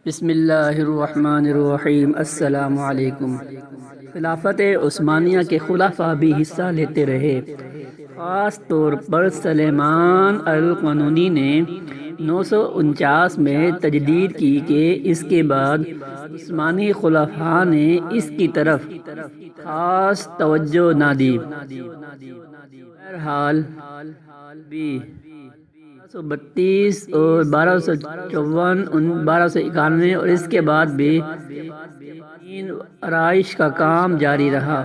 بسم اللہ الرحمن الرحیم۔ السلام علیکم۔ خلافت عثمانیہ کے خلفاء بھی حصہ لیتے رہے، خاص طور پر سلیمان القانونی نے 949 میں تجدید کی کہ اس کے بعد عثمانی خلفاء نے اس کی طرف خاص توجہ نہ دی۔ بہرحال بھی 1232 اور 1254 1291 اور اس کے بعد بھی تین آرائش کا کام جاری رہا،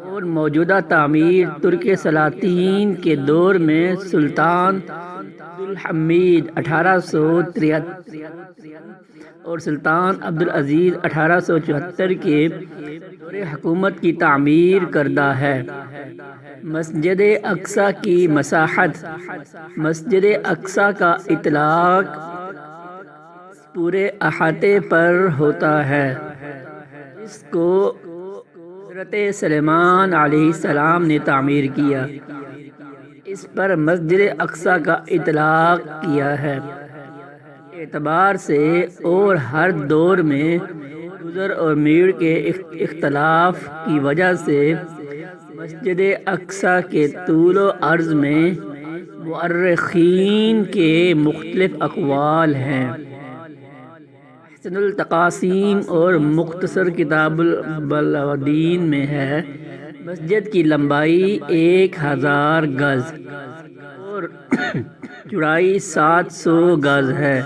اور موجودہ تعمیر ترک سلاطین کے دور میں سلطان عبدالحمید 1873 اور سلطان عبدالعزیز 1874 کے دور حکومت کی تعمیر کردہ ہے۔ مسجد اقصی کی مساحت۔ مسجد اقصی کا اطلاق پورے احاطے پر ہوتا ہے، اس کو حضرت سلیمان علیہ السلام نے تعمیر کیا، اس پر مسجد اقصی کا اطلاق کیا ہے۔ اعتبار سے اور ہر دور میں گزر اور میر کے اختلاف کی وجہ سے مسجد اقصی کے طول و عرض میں مؤرخین کے مختلف اقوال ہیں۔ احسن التقاسیم اور مختصر کتاب البلدین میں ہے مسجد کی لمبائی 1000 گز اور چوڑائی 700 گز ہے۔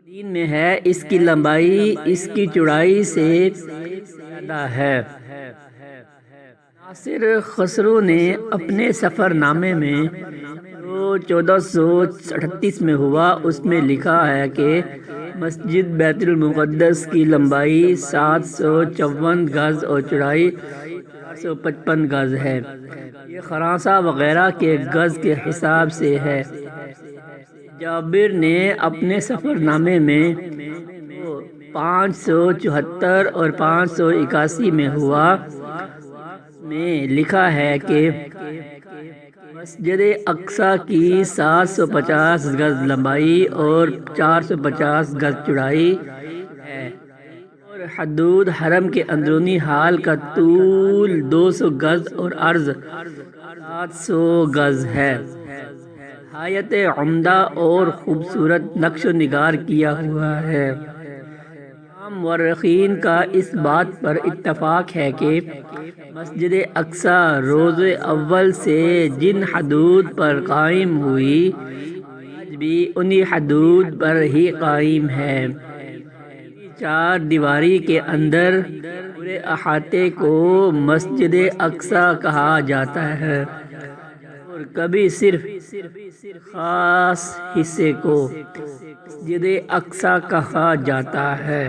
دین میں ہے اس کی لمبائی اس کی چوڑائی سے زیادہ ہے۔ ناصر خسرو نے اپنے سفر نامے میں جو 1438 میں ہوا اس میں لکھا ہے کہ مسجد بیت المقدس کی لمبائی 754 گز اور چوڑائی 455 گز ہے۔ یہ خراساں وغیرہ کے گز کے حساب سے ہے۔ جابر نے اپنے سفر نامے میں 574 اور 581 میں ہوا میں لکھا ہے کہ مسجد اقصی کی 750 گز لمبائی اور 450 گز چوڑائی ہے، اور حدود حرم کے اندرونی حال کا طول 200 گز اور عرض 700 گز ہے۔ نہایت عمدہ اور خوبصورت نقش و نگار کیا ہوا ہے۔ تمام مورخین کا اس بات پر اتفاق ہے کہ مسجد اقصی روز اول سے جن حدود پر قائم ہوئی آج بھی انہی حدود پر ہی قائم ہے۔ چار دیواری کے اندر پورے احاطے کو مسجد اقصی کہا جاتا ہے، اور کبھی صرف خاص حصے کو مسجد اقصی کہا جاتا ہے۔